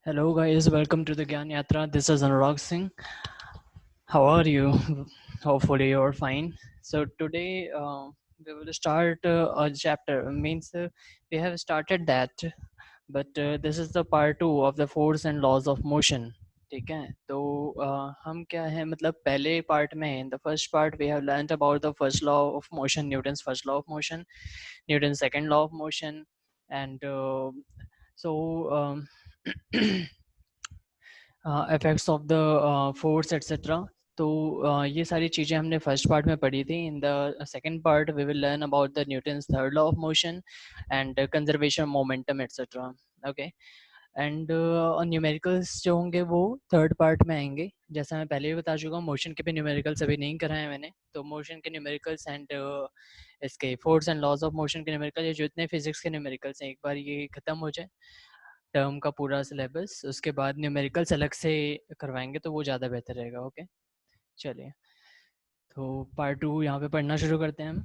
Hello guys, welcome to the Gyan Yatra. This is Anurag Singh. How are you? Hopefully you're fine. So today we will start a chapter. Means we have started that, but this is the part two of the force and laws of motion. ठीक है तो हम क्या है मतलब पहले part में in the first part we have learnt about the first law of motion, Newton's first law of motion, Newton's second law of motion, and so effects of the force etcetera. तो ये सारी चीज़ें हमने first part में पढ़ी थी. In the second part we will learn about the Newton's third law of motion and conservation momentum etcetera. Okay. And numericals जो होंगे वो थर्ड पार्ट में आएंगे. जैसा मैं पहले भी बता चुका हूँ, मोशन के भी न्यूमेरिकल्स अभी नहीं कराए मैंने. तो मोशन के न्यूमेरिकल्स एंड इसके force and laws of motion के न्यूमेरिकल, ये जो इतने फिजिक्स के न्यूमेरिकल्स हैं, एक बार ये ख़त्म हो जाए टर्म का पूरा सिलेबस, उसके बाद न्यूमेरिकल्स अलग से करवाएंगे तो वो ज़्यादा बेहतर रहेगा. ओके, चलिए तो पार्ट टू यहाँ पे पढ़ना शुरू करते हैं हम.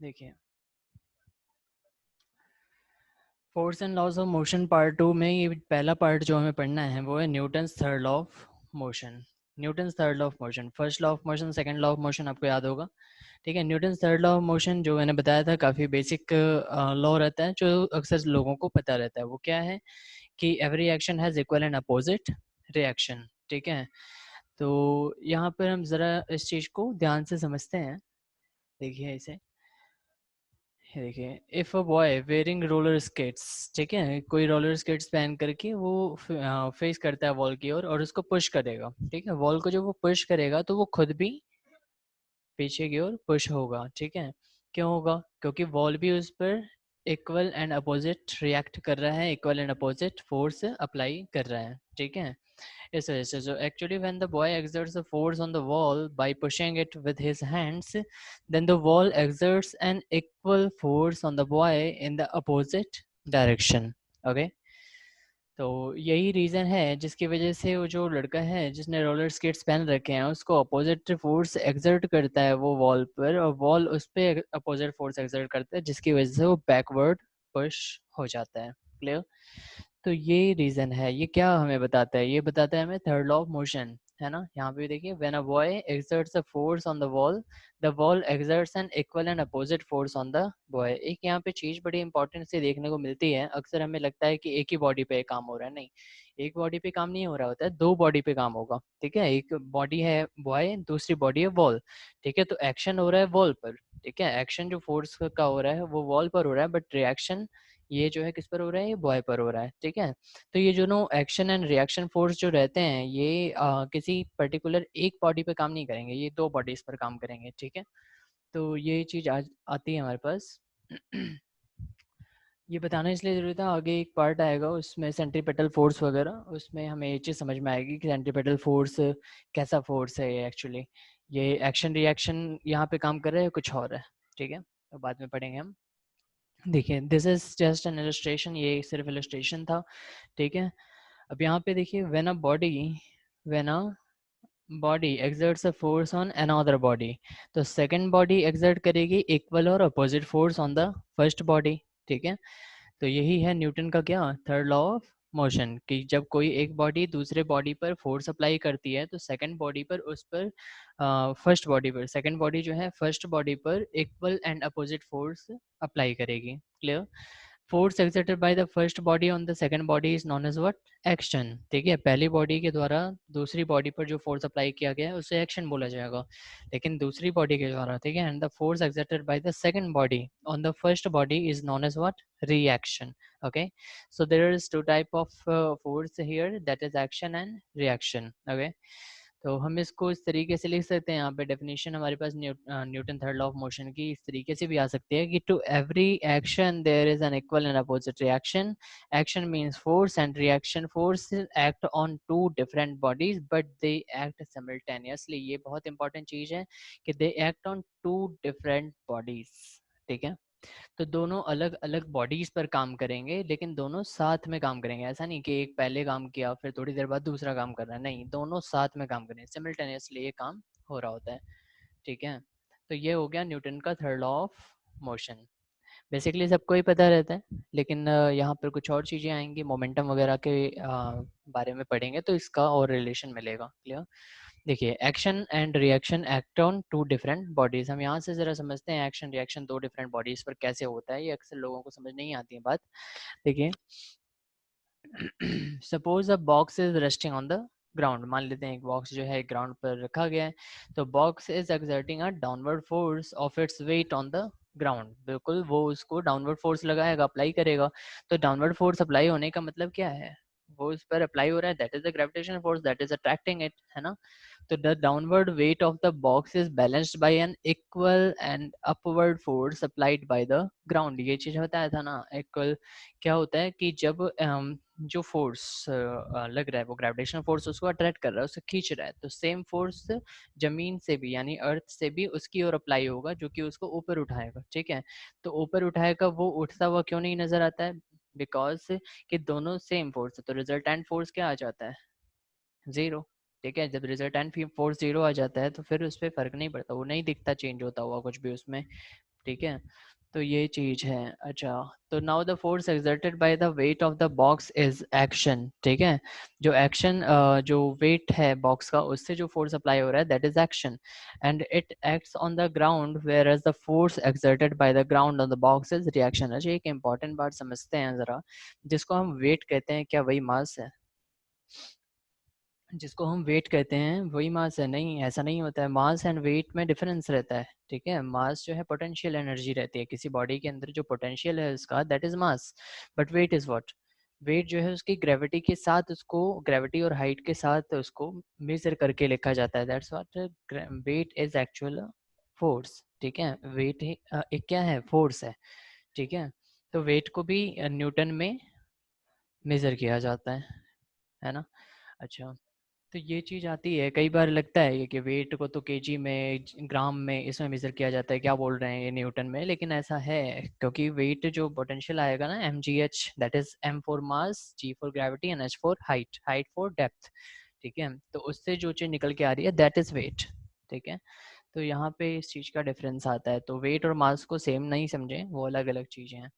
देखिए, force and laws of motion part two में ये पहला पार्ट जो हमें पढ़ना है वो है Newton's third law of motion. Newton's third law of motion, first law of motion, second law of motion आपको याद होगा. ठीक है, Newton's third law of motion जो मैंने बताया था काफ़ी बेसिक लॉ रहता है जो अक्सर लोगों को पता रहता है. वो क्या है कि every action has equal and opposite reaction. ठीक है, तो यहाँ पर हम ज़रा इस चीज़ को ध्यान से समझते हैं. देखिए इसे, ये देखिए, if a boy wearing roller skates, ठीक है, कोई रोलर स्केट्स पहन करके वो फेस करता है वॉल की ओर और उसको पुश करेगा. ठीक है, वॉल को जब वो पुश करेगा तो वो खुद भी पीछे की ओर पुश होगा. ठीक है, क्यों होगा? क्योंकि वॉल भी उस पर इक्वल एंड अपोजिट रिएक्ट कर रहा है, equal and opposite force apply कर रहा है. ठीक है, इस वजह से. So actually when the boy exerts a force on the wall by pushing it with his hands, then the wall exerts an equal force on the boy in the opposite direction. Okay, तो यही reason है जिसकी वजह से वो जो लड़का है जिसने रोलर स्केट्स पहन रखे हैं उसको अपोजिट फोर्स एक्सर्ट करता है वो वॉल पर, और वॉल उस पर अपोजिट फोर्स एक्सर्ट करता है जिसकी वजह से वो बैकवर्ड पुश हो जाता है. क्लियर? तो ये रीज़न है. ये क्या हमें बताता है? ये बताता है हमें थर्ड लॉ ऑफ मोशन, है ना. यहाँ पे देखिए, when a boy exerts a force on the wall exerts an equal and opposite force on the boy. एक यहाँ पे चीज़ बड़ी इंपॉर्टेंट से देखने को मिलती है. अक्सर हमें लगता है कि एक ही बॉडी पे काम हो रहा है. नहीं, एक बॉडी पे काम नहीं हो रहा होता है, दो बॉडी पे काम होगा. ठीक है, एक बॉडी है बॉय, दूसरी बॉडी है वॉल. ठीक है, तो एक्शन हो रहा है वॉल पर. ठीक है, एक्शन जो फोर्स का हो रहा है वो वॉल पर हो रहा है, बट रिएक्शन ये जो है किस पर हो रहा है? ये बॉय पर हो रहा है. ठीक है, तो ये जो no action and reaction force जो रहते हैं ये किसी पर्टिकुलर एक बॉडी पे काम नहीं करेंगे, ये दो बॉडीज पर काम करेंगे. ठीक है, तो ये चीज़ आज आती है हमारे पास. ये बताना इसलिए ज़रूरी था, आगे एक पार्ट आएगा उसमें सेंट्रीपेटल फोर्स वगैरह, उसमें हमें ये चीज़ समझ में आएगी कि सेंट्रीपेटल फोर्स कैसा फोर्स है ये एक्चुअली. ये एक्शन रिएक्शन यहाँ पे काम कर रहे हैं, कुछ और है. ठीक है, तो बाद में पढ़ेंगे हम. देखिए, this is just an illustration, ये सिर्फ इलस्ट्रेशन था. ठीक है, अब यहाँ पे देखिए, when a body exerts a force on another body, तो सेकंड बॉडी exert करेगी इक्वल और opposite force on the first body. ठीक है, तो यही है न्यूटन का क्या थर्ड लॉ ऑफ मोशन, कि जब कोई एक बॉडी दूसरे बॉडी पर फोर्स अप्लाई करती है तो सेकंड बॉडी पर उस पर फर्स्ट बॉडी पर सेकंड बॉडी जो है फर्स्ट बॉडी पर equal and opposite force apply करेगी. Clear? Force exerted by the first body on the second body is known as what? Action. ठीक है, पहली बॉडी के द्वारा दूसरी बॉडी पर जो फोर्स अप्लाई किया गया है उसे एक्शन बोला जाएगा, लेकिन दूसरी बॉडी के द्वारा, ठीक है, and the force exerted by the second body on the first body is known as what? Reaction. Okay, so there is two type of force here, that is action and reaction. Okay, तो हम इसको इस तरीके से लिख सकते हैं. यहाँ पे डेफिनेशन हमारे पास Newton third law of motion की इस तरीके से भी आ सकती है कि to every action there is an equal and opposite reaction. Action means force and reaction force act on two different bodies but they act simultaneously. ये बहुत इंपॉर्टेंट चीज है कि they act on two different bodies. ठीक है, तो दोनों अलग अलग बॉडीज पर काम करेंगे लेकिन दोनों साथ में काम करेंगे. ऐसा नहीं कि एक पहले काम किया फिर थोड़ी देर बाद दूसरा काम कर रहा है, नहीं, दोनों साथ में काम करेंगे, सिमिल्टेनियसली ये काम हो रहा होता है. ठीक है, तो ये हो गया न्यूटन का third law of motion. Basically सबको ही पता रहता है, लेकिन यहाँ पर कुछ और चीज़ें आएंगी, मोमेंटम वगैरह के बारे में पढ़ेंगे तो इसका और रिलेशन मिलेगा। क्लियर? देखिए, action and reaction act on two different bodies. हम यहाँ से ज़रा समझते हैं एक्शन रिएक्शन दो डिफरेंट बॉडीज पर कैसे होता है, ये अक्सर लोगों को समझ नहीं आती है बात। देखिए, suppose a box is resting on the ground. मान लेते हैं एक बॉक्स जो है ग्राउंड पर रखा गया है, तो box is exerting a downward force of its weight on the ground. बिल्कुल, वो उसको डाउनवर्ड फोर्स लगाएगा, अप्लाई करेगा। तो डाउनवर्ड फोर्स अप्लाई होने का मतलब क्या है? वो उस पर अप्लाई हो रहा है, that is the gravitational force that is attracting it, है ना? तो the downward weight of the box is balanced by an equal and upward force applied by the ground। ये चीज बताया था ना, equal क्या होता है कि जब जो फोर्स लग रहा है वो ग्रेविटेशनल फोर्स उसको अट्रैक्ट कर रहा है, उसे खींच रहा है, तो सेम फोर्स जमीन से भी यानी अर्थ से भी उसकी ओर अप्लाई होगा, जो कि उसको ऊपर उठाएगा। ठीक है, तो ऊपर उठाएगा, वो उठता हुआ क्यों नहीं नजर आता है? बिकॉज कि दोनों सेम फोर्स है, तो रिजल्टेंट फोर्स क्या आ जाता है? जीरो। ठीक है, जब रिजल्टेंट फोर्स जीरो आ जाता है तो फिर उस पर फर्क नहीं पड़ता, वो नहीं दिखता चेंज होता हुआ कुछ भी उसमें। ठीक है, तो ये चीज है। अच्छा, तो now the force exerted by the weight of the box is action. ठीक है, जो एक्शन जो वेट है बॉक्स का, उससे जो फोर्स अप्लाई हो रहा है that is action, and it acts on the ground whereas the force exerted by the ground on the box is reaction. अच्छा, एक इंपॉर्टेंट बात समझते हैं जरा, जिसको हम वेट कहते हैं क्या वही मास है? जिसको हम वेट कहते हैं वही मास है? नहीं, ऐसा नहीं होता है, मास एंड वेट में डिफरेंस रहता है। ठीक है, मास जो है पोटेंशियल एनर्जी रहती है किसी बॉडी के अंदर, जो पोटेंशियल है उसका that is mass. But weight is what? Weight जो है उसकी ग्रेविटी के साथ, उसको ग्रेविटी और हाइट के साथ उसको मेजर करके लिखा जाता है। That's what weight is actual force. ठीक है, वेट एक क्या है? फोर्स है। ठीक है, तो वेट को भी न्यूटन में मेजर किया जाता है ना? अच्छा, तो ये चीज़ आती है, कई बार लगता है ये कि वेट को तो केजी में ग्राम में इसमें मेजर किया जाता है, क्या बोल रहे हैं ये न्यूटन में, लेकिन ऐसा है क्योंकि वेट जो पोटेंशियल आएगा ना, M G H, that is M for mass, G for gravity and H for height, height for depth. ठीक है, तो उससे जो चीज़ निकल के आ रही है दैट इज वेट। ठीक है, तो यहाँ पे इस चीज़ का डिफरेंस आता है, तो वेट और मास को सेम नहीं समझें, वो अलग अलग चीज़ें हैं।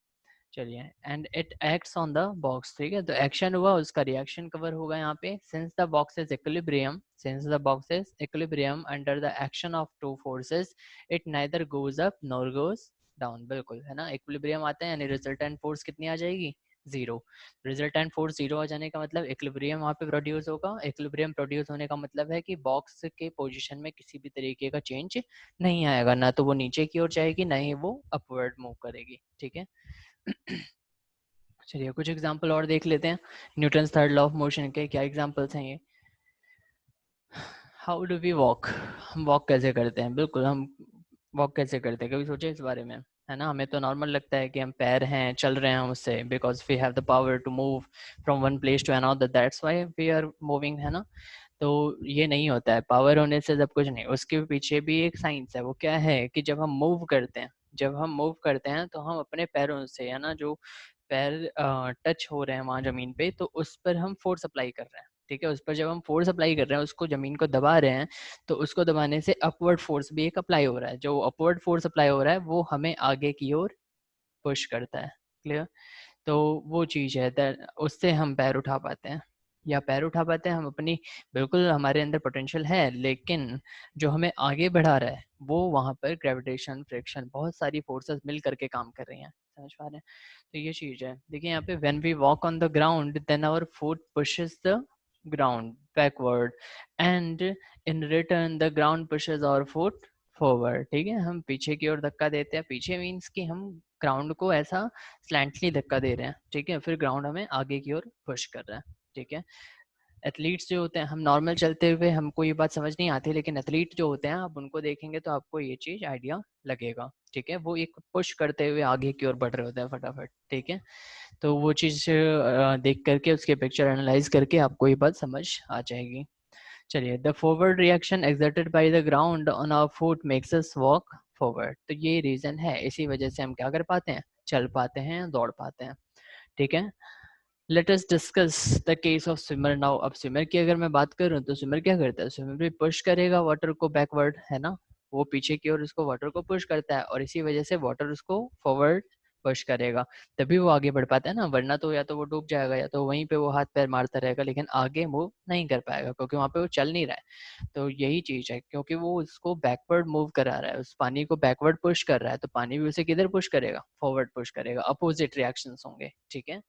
चलिए, and it acts on the box. ठीक है, तो एक्शन हुआ, उसका रिएक्शन कवर होगा यहाँ पे। Since the box is equilibrium, since the box is equilibrium under the action of two forces, it neither goes up nor goes down. बिल्कुल, है ना, इक्विलिब्रियम आता है यानी रिजल्टेंट फोर्स कितनी आ जाएगी? जीरो। रिजल्टेंट फोर्स जीरो आ जाने का मतलब इक्विलिब्रियम वहाँ पे प्रोड्यूस होगा। इक्विलिब्रियम प्रोड्यूस होने का मतलब है कि बॉक्स के पोजीशन में किसी भी तरीके का चेंज नहीं आएगा, ना तो वो नीचे की ओर जाएगी, ना ही वो अपवर्ड मूव करेगी। ठीक है, चलिए कुछ एग्जांपल और देख लेते हैं newton third law of motion के। क्या एग्जांपल्स हैं ये? How do we walk? हम वॉक कैसे करते हैं? बिल्कुल, हम वॉक कैसे करते हैं, कभी सोचे इस बारे में? है ना, हमें तो नॉर्मल लगता है कि हम पैर हैं, चल रहे हैं उससे, because we have the power to move from one place to another, that's why we are moving, है ना? तो ये नहीं होता है, पावर होने से सब कुछ नहीं, उसके पीछे भी एक साइंस है। वो क्या है कि जब हम मूव करते हैं, जब हम मूव करते हैं तो हम अपने पैरों से, है ना, जो पैर टच हो रहे हैं वहाँ जमीन पे, तो उस पर हम फोर्स अप्लाई कर रहे हैं। ठीक है, उस पर जब हम फोर्स अप्लाई कर रहे हैं, उसको जमीन को दबा रहे हैं, तो उसको दबाने से अपवर्ड फोर्स भी एक अप्लाई हो रहा है। जो अपवर्ड फोर्स अप्लाई हो रहा है वो हमें आगे की ओर पुश करता है। क्लियर? तो वो चीज़ है, उससे हम पैर उठा पाते हैं, या पैर उठा पाते हैं हम अपनी। बिल्कुल, हमारे अंदर पोटेंशियल है, लेकिन जो हमें आगे बढ़ा रहा है वो वहाँ पर ग्रेविटेशन, फ्रिक्शन, बहुत सारी फोर्सेस मिल करके काम कर रही हैं। समझ पा रहे हैं? तो ये चीज़ है। देखिए यहाँ पे, when we walk on the ground then our foot pushes the ground backward, and in return the ground pushes our foot forward. ठीक है, हम पीछे की ओर धक्का देते हैं, पीछे मीन्स कि हम ग्राउंड को ऐसा स्लैंटली धक्का दे रहे हैं। ठीक है, फिर ग्राउंड हमें आगे की ओर पुश कर रहा है। ठीक है, एथलीट्स जो होते हैं, हम नॉर्मल चलते हुए हमको ये बात समझ नहीं आती, लेकिन एथलीट जो होते हैं आप उनको देखेंगे तो आपको ये चीज आइडिया लगेगा। ठीक है, वो एक पुश करते हुए आगे की ओर बढ़ रहे होते हैं फटाफट। ठीक है, तो वो चीज देख करके उसके पिक्चर एनालाइज करके आपको ये बात समझ आ जाएगी। चलिए, the forward reaction exerted by the ground on our foot makes us walk forward. तो ये रीजन है, इसी वजह से हम क्या कर पाते हैं? चल पाते हैं, दौड़ पाते हैं। ठीक है, let us discuss the case of swimmer now. अब स्विमर की अगर मैं बात करूं तो स्विमर क्या करता है? स्विमर भी पुश करेगा वाटर को बैकवर्ड, है ना, वो पीछे की ओर उसको वाटर को पुश करता है, और इसी वजह से वाटर उसको फॉरवर्ड पुश करेगा तभी वो आगे बढ़ पाता है ना, वरना तो या तो वो डूब जाएगा या तो वहीं पे वो हाथ पैर मारता रहेगा, लेकिन आगे मूव नहीं कर पाएगा क्योंकि वहाँ पे वो चल नहीं रहा है। तो यही चीज है, क्योंकि वो उसको बैकवर्ड मूव करा रहा है, उस पानी को बैकवर्ड पुश कर रहा है, तो पानी भी उसे किधर पुश करेगा, फॉरवर्ड पुश करेगा, अपोजिट रिएक्शंस होंगे, ठीक है।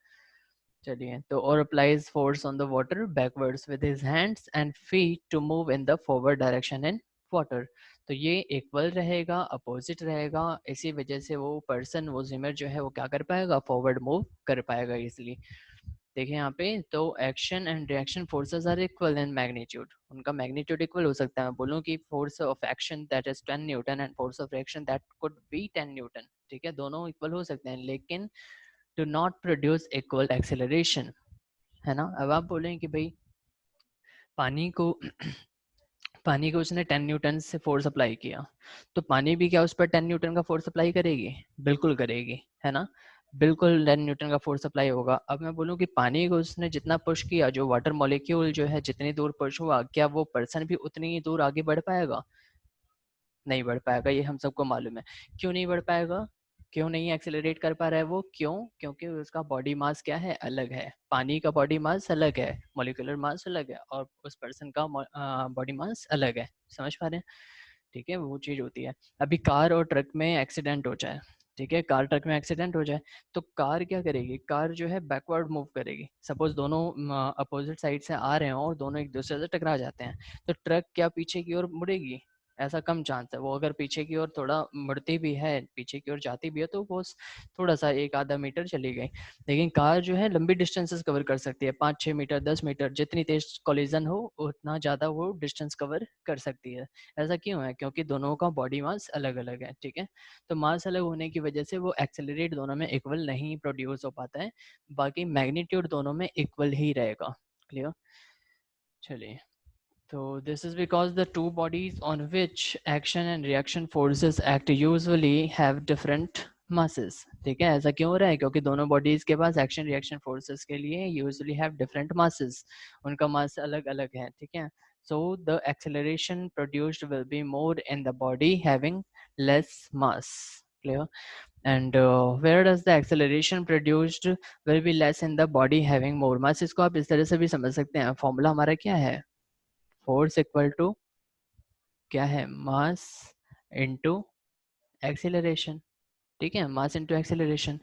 चलिए, तो और applies force on the water backwards with his hands and feet to move in the forward direction in water. तो ये इक्वल रहेगा, अपोजिट रहेगा, इसी वजह से वो पर्सन, वो जिमर जो है वो क्या कर पाएगा, फॉरवर्ड मूव कर पाएगा इजिली। देखिए यहाँ पे, तो action and reaction forces are equal in magnitude, उनका मैग्नीट्यूड इक्वल हो सकता है। मैं बोलूँ कि force of action that is 10 newton and force of reaction that could be 10 newton, ठीक है, दोनों इक्वल हो सकते हैं, लेकिन do not produce equal acceleration, है ना। अब आप बोलें कि भाई पानी को पानी को उसने 10 न्यूटन से फोर्स अप्लाई किया, तो पानी भी क्या उस पर 10 न्यूटन का फोर्स अप्लाई करेगी, बिल्कुल करेगी, है ना, बिल्कुल 10 न्यूटन का फोर्स अप्लाई होगा। अब मैं बोलूँ कि पानी को उसने जितना पुश किया, जो वाटर मॉलिक्यूल जो है जितनी दूर पुश हुआ, क्या वो पर्सन भी उतनी ही दूर आगे बढ़ पाएगा, नहीं बढ़ पाएगा, ये हम सबको मालूम है। क्यों नहीं बढ़ पाएगा, क्यों नहीं एक्सेलरेट कर पा रहा है वो, क्यों, क्योंकि उसका बॉडी मास क्या है, अलग है, पानी का बॉडी मास अलग है, मॉलिक्यूलर मास अलग है, और उस पर्सन का बॉडी मास अलग है, समझ पा रहे हैं, ठीक है, वो चीज़ होती है। अभी कार और ट्रक में एक्सीडेंट हो जाए, ठीक है, कार ट्रक में एक्सीडेंट हो जाए, तो कार क्या करेगी, कार जो है बैकवर्ड मूव करेगी, सपोज दोनों अपोजिट साइड से आ रहे हो और दोनों एक दूसरे से टकरा जाते हैं, तो ट्रक क्या पीछे की ओर मुड़ेगी, ऐसा कम चांस है। वो अगर पीछे की ओर थोड़ा मुड़ती भी है, पीछे की ओर जाती भी है, तो वो थोड़ा सा एक आधा मीटर चली गई, लेकिन कार जो है लंबी डिस्टेंसेस कवर कर सकती है, 5-6 मीटर 10 मीटर, जितनी तेज कोलिजन हो उतना ज़्यादा वो डिस्टेंस कवर कर सकती है। ऐसा क्यों है, क्योंकि दोनों का बॉडी मास अलग अलग है, ठीक है, तो मास अलग होने की वजह से वो एक्सेलरेट दोनों में इक्वल नहीं प्रोड्यूस हो पाता है, बाकी मैग्नीट्यूड दोनों में इक्वल ही रहेगा। क्लियर। चलिए, so this is because the two bodies on which action and reaction forces act usually have different masses, ठीक है, ऐसा क्यों हो रहा है, क्योंकि दोनों बॉडीज के पास एक्शन रिएक्शन फोर्सेस के लिए यूजुअली हैव डिफरेंट masses, उनका मास अलग अलग है, ठीक है, so the acceleration produced will be more in the body having less mass, clear, and where does the acceleration produced will be less in the body having more mass, इसको आप इस तरह से भी समझ सकते हैं, फॉर्मूला हमारा क्या है, फोर्स इक्वल टू क्या है, मास इनटू एक्सीलरेशन, ठीक है, मास इनटू एक्सीलरेशन।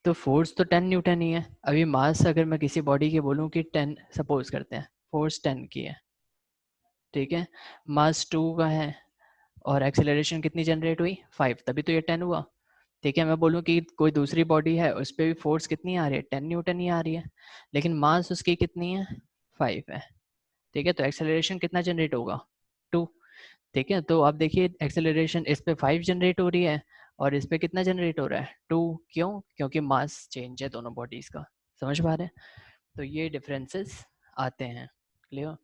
तो फोर्स तो 10 न्यूटन ही है, अभी मास अगर मैं किसी बॉडी की बोलूँ कि 10 सपोज करते हैं, फोर्स 10 की है, ठीक है, मास 2 का है, और एक्सीलरेशन कितनी जनरेट हुई, 5, तभी तो ये 10 हुआ, ठीक है। मैं बोलूँ कि कोई दूसरी बॉडी है, उस पर भी फोर्स कितनी आ रही है, 10 न्यूटन ही आ रही है, लेकिन मास उसकी कितनी है, 5 है, ठीक है, तो एक्सेलरेशन कितना जनरेट होगा, 2, ठीक है। तो आप देखिए एक्सेलरेशन इस पे 5 जनरेट हो रही है और इस पे कितना जनरेट हो रहा है, 2, क्यों, क्योंकि मास चेंज है दोनों बॉडीज का, समझ पा रहे हैं, तो ये डिफरेंसेस आते हैं, क्लियर।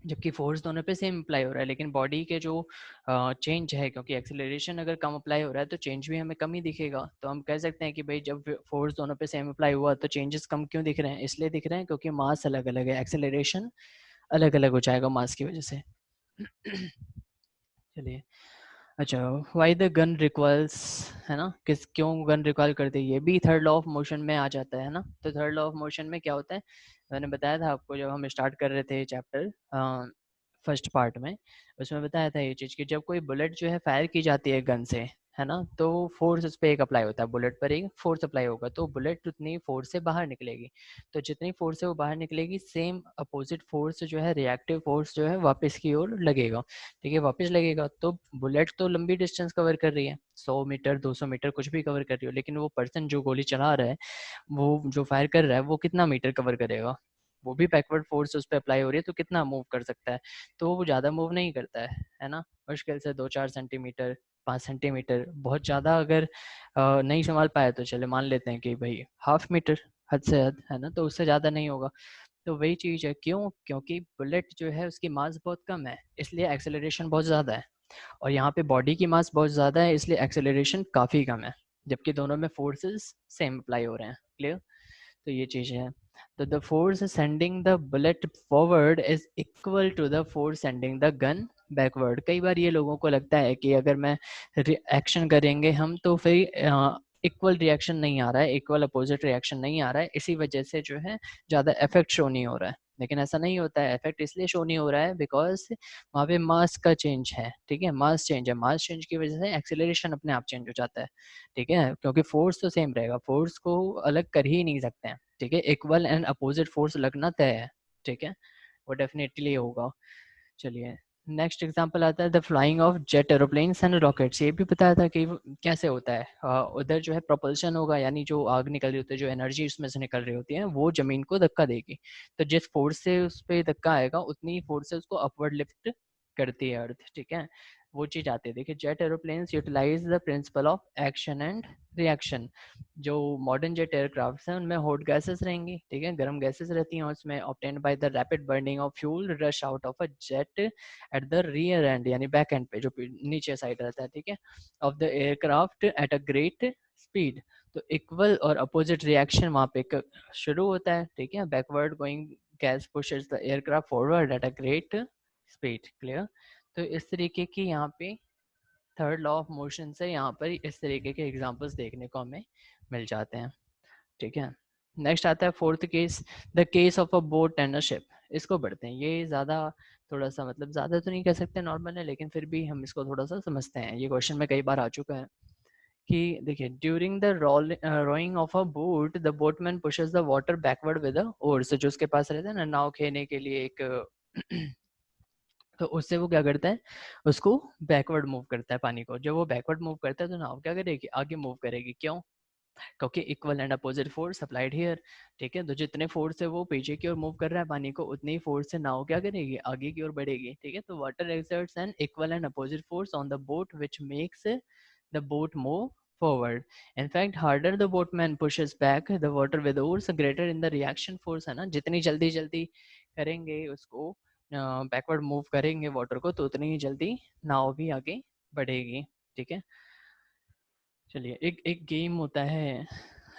जबकि फोर्स दोनों पे सेम अप्लाई हो रहा है, लेकिन बॉडी के जो चेंज है, क्योंकि एक्सेलरेशन अगर कम अप्लाई हो रहा है तो चेंज भी हमें कम ही दिखेगा, तो हम कह सकते हैं कि भाई जब फोर्स दोनों पे सेम अप्लाई हुआ तो चेंजेस कम क्यों दिख रहे हैं, इसलिए दिख रहे हैं क्योंकि मास अलग अलग है, एक्सेलरेशन अलग अलग हो जाएगा मास की वजह से। चलिए, अच्छा, वाई द गन रिक्वायर्स, है ना, किस क्यों गन रिक्वायर करती है, ये भी थर्ड लॉ ऑफ मोशन में आ जाता है ना। तो थर्ड लॉ ऑफ मोशन में क्या होता है, मैंने बताया था आपको जब हम स्टार्ट कर रहे थे चैप्टर फर्स्ट पार्ट में, उसमें बताया था ये चीज़ कि जब कोई बुलेट जो है फायर की जाती है गन से, है ना, तो फोर्स उस पर एक अप्लाई होता है, बुलेट पर एक फोर्स अप्लाई होगा, तो बुलेट उतनी फोर्स से बाहर निकलेगी, तो जितनी फोर्स से वो बाहर निकलेगी सेम अपोजिट फोर्स जो है, रिएक्टिव फोर्स जो है वापस की ओर लगेगा, ठीक है, वापस लगेगा। तो बुलेट तो लंबी डिस्टेंस कवर कर रही है, 100 मीटर 200 मीटर कुछ भी कवर कर रही हो, लेकिन वो पर्सन जो गोली चला रहा है, वो जो फायर कर रहा है, वो कितना मीटर कवर करेगा, वो भी बैकवर्ड फोर्स उस पर अप्लाई हो रही है, तो कितना मूव कर सकता है, तो वो ज़्यादा मूव नहीं करता है ना, मुश्किल से 2-4 सेंटीमीटर 5 सेंटीमीटर, बहुत ज़्यादा अगर नहीं संभाल पाया तो चले मान लेते हैं कि भाई 1/2 मीटर, हद से हद, है ना, तो उससे ज़्यादा नहीं होगा। तो वही चीज़ है, क्यों, क्योंकि बुलेट जो है उसकी मास बहुत कम है, इसलिए एक्सेलरेशन बहुत ज़्यादा है, और यहाँ पे बॉडी की मास बहुत ज़्यादा है, इसलिए एक्सेलरेशन काफ़ी कम है, जबकि दोनों में फोर्सेस सेम अप्लाई हो रहे हैं, क्लियर। तो ये चीज़ है, तो the force sending the bullet forward is equal to the force sending the gun backward. कई बार ये लोगों को लगता है कि अगर मैं एक्शन करेंगे हम तो फिर इक्वल रिएक्शन नहीं आ रहा है, इक्वल अपोजिट रिएक्शन नहीं आ रहा है, इसी वजह से जो है ज़्यादा इफेक्ट शो नहीं हो रहा है। लेकिन ऐसा नहीं होता है, इफेक्ट इसलिए शो नहीं हो रहा है बिकॉज वहाँ पे मास का चेंज है, ठीक है, मास चेंज है, मास चेंज की वजह से एक्सेलरेशन अपने आप चेंज हो जाता है, ठीक है, क्योंकि फोर्स तो सेम रहेगा, फोर्स को अलग कर ही नहीं सकते हैं, ठीक है, इक्वल एंड अपोजिट फोर्स लगना तय है, ठीक है, वो डेफिनेटली होगा। चलिए नेक्स्ट एग्जांपल आता है the flying of jet aeroplanes and rockets. ये भी बताया था कि कैसे होता है, उधर जो है प्रोपल्शन होगा, यानी जो आग निकल रही होती है, जो एनर्जी उसमें से निकल रही होती है वो जमीन को धक्का देगी, तो जिस फोर्स से उस पर धक्का आएगा उतनी ही फोर्स से उसको अपवर्ड लिफ्ट करती है अर्थ, ठीक है, वो चीज आती है। देखिए jet aeroplanes utilise the principle of action and reaction. जो मॉडर्न जेट एयरक्राफ्ट हैं उनमें हॉट गैसेस रहेंगी, ठीक है, गर्म गैसेस रहती हैं उसमें, obtained by the rapid burning of fuel rush out of a jet at the rear and, यानी बैक एंड पे जो नीचे साइड रहता है, ठीक है, of the aircraft at a great speed. तो इक्वल और अपोजिट रिएक्शन वहाँ पे शुरू होता है, ठीक है, backward going gas pushes the aircraft forward at a great speed, clear. तो इस तरीके की यहाँ पे थर्ड लॉ ऑफ मोशन से यहाँ पर इस तरीके के एग्जांपल्स देखने को हमें मिल जाते हैं, ठीक है। नेक्स्ट आता है fourth case, the case of a boat and a ship. इसको पढ़ते हैं, ये ज़्यादा थोड़ा सा मतलब ज़्यादा तो नहीं कह सकते नॉर्मल है, लेकिन फिर भी हम इसको थोड़ा सा समझते हैं, ये क्वेश्चन में कई बार आ चुका है कि देखिए during the rowing of a boat the boatman pushes the water backward with a oars. जो उसके पास रहता है ना नाव खेने के लिए एक तो उससे वो क्या करता है, उसको बैकवर्ड मूव करता है पानी को, जब वो बैकवर्ड मूव करता है तो नाव क्या करेगी, आगे मूव करेगी, क्यों, क्योंकि equal and opposite force applied here, ठीक है, तो जितने फोर्स से वो पीछे की ओर मूव कर रहा है पानी को, उतनी ही फोर्स से नाव क्या करेगी, आगे की ओर बढ़ेगी, ठीक है, तो water exerts an equal and opposite force on the boat which makes the boat move forward. In fact, harder the boatman pushes back the water with oars, greater in the reaction force, है ना, जितनी जल्दी जल्दी करेंगे उसको backward move करेंगे water को, तो उतनी ही जल्दी नाव भी आगे बढ़ेगी, ठीक है। चलिए एक एक गेम होता है,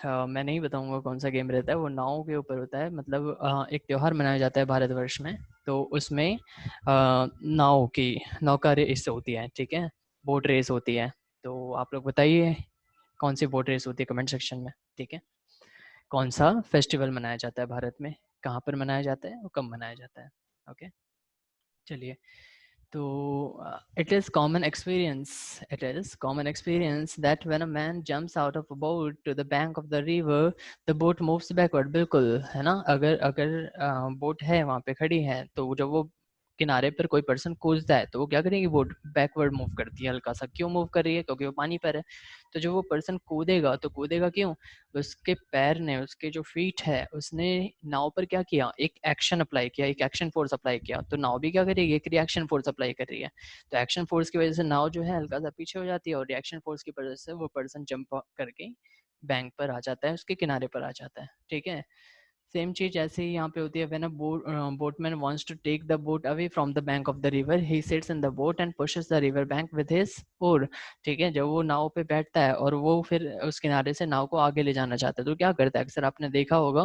मैं नहीं बताऊंगा कौन सा गेम रहता है, वो नाव के ऊपर होता है, मतलब एक त्यौहार मनाया जाता है भारतवर्ष में, तो उसमें नौका रेस होती है, ठीक है, बोट रेस होती है, तो आप लोग बताइए कौन सी बोट रेस होती है कमेंट सेक्शन में, ठीक है, कौन सा फेस्टिवल मनाया जाता है भारत में, कहाँ पर मनाया जाता है और कब मनाया जाता है, ओके। चलिए तो it is common experience that when a man jumps out of a boat to the bank of the river the boat moves backward। बिल्कुल है ना, अगर अगर बोट है वहाँ पे खड़ी है, तो जब वो किनारे पर कोई पर्सन कूदता है तो वो क्या करेगी, बोट बैकवर्ड मूव करती है हल्का सा, क्यों मूव कर रही है, क्योंकि वो पानी पर है। तो जब वो पर्सन कूदेगा तो कूदेगा क्यों, उसके पैर ने, उसके जो फीट है, उसने नाव पर क्या किया, एक एक्शन अप्लाई किया, एक एक्शन फोर्स अप्लाई किया, तो नाव भी क्या करेगी, एक रिएक्शन फोर्स अप्लाई कर रही है, तो एक्शन फोर्स की वजह से नाव जो है हल्का सा पीछे हो जाती है, और रिएक्शन फोर्स की वजह से वो पर्सन जंप करके बैंक पर आ जाता है, उसके किनारे पर आ जाता है, ठीक है। सेम चीज ऐसे ही यहाँ पे होती है, when a boatman wants to take the boat away from the bank of the river he sits in the boat and pushes the river bank with his oar, ठीक है, जब वो नाव पे बैठता है और वो फिर उस किनारे से नाव को आगे ले जाना चाहता है, तो क्या करता है, अक्सर आपने देखा होगा,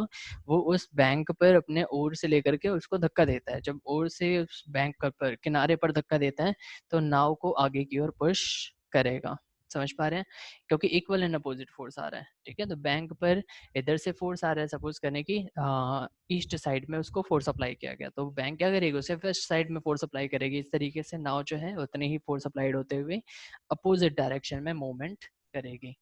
वो उस बैंक पर अपने ओर से लेकर के उसको धक्का देता है, जब ओर से उस बैंक पर किनारे पर धक्का देता है तो नाव को आगे की ओर पुश करेगा, समझ पा रहे हैं, क्योंकि इक्वल एंड अपोजिट फोर्स आ रहा है, ठीक है, तो बैंक पर इधर से फोर्स आ रहा है, सपोज करने की ईस्ट साइड में उसको फोर्स अप्लाई किया गया, तो बैंक क्या करेगी, उसे वेस्ट साइड में फोर्स अप्लाई करेगी, इस तरीके से नाव जो है उतने ही फोर्स अप्लाइड होते हुए अपोजिट डायरेक्शन में मूवमेंट करेगी,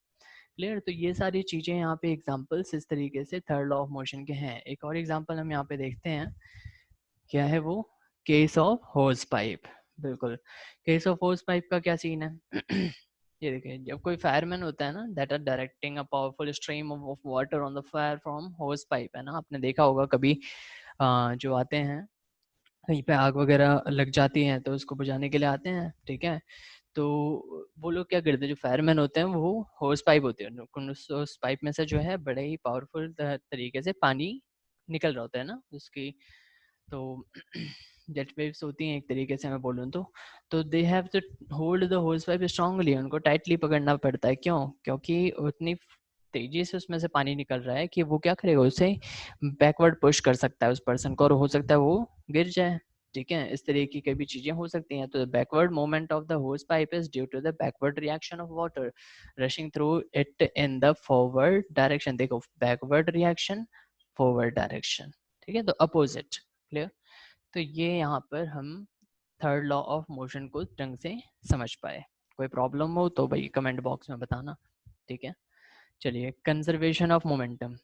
क्लियर। तो ये सारी चीजें यहाँ पे एग्जांपल्स इस तरीके से थर्ड लॉ ऑफ मोशन के हैं। एक और एग्जांपल हम यहाँ पे देखते हैं, क्या है वो, केस ऑफ होज पाइप। बिल्कुल, केस ऑफ होज पाइप का क्या सीन है ये देखिए, जब कोई फायरमैन होता है ना, that are directing a powerful stream of water on the fire from hose pipe, है ना, आपने देखा होगा कभी जो आते हैं कहीं पे आग वगैरह लग जाती है तो उसको बुझाने के लिए आते हैं, ठीक है, तो वो लोग क्या करते हैं, जो फायरमैन होते हैं वो होज पाइप होते हैं, उस पाइप में से जो है बड़े ही पावरफुल तरीके से पानी निकल रहा होता है ना उसकी, तो जेट वेव्स होती हैं एक तरीके से मैं बोलूँ तो they have to hold the hose pipe strongly, उनको टाइटली पकड़ना पड़ता है, क्यों, क्योंकि उतनी तेजी से उसमें से पानी निकल रहा है कि वो क्या करेगा, उसे बैकवर्ड पुश कर सकता है उस पर्सन को, और हो सकता है वो गिर जाए, ठीक है, इस तरीके की कई भी चीजें हो सकती हैं। तो backward movement of the hose pipe is due to the backward reaction of water rushing through it in the forward direction. देखो, बैकवर्ड रिएक्शन, फॉरवर्ड डायरेक्शन, ठीक है, तो अपोजिट। क्लियर? तो ये यहाँ पर हम थर्ड लॉ ऑफ मोशन को ढंग से समझ पाए। कोई प्रॉब्लम हो तो भाई कमेंट बॉक्स में बताना, ठीक है। चलिए, कंजर्वेशन ऑफ मोमेंटम,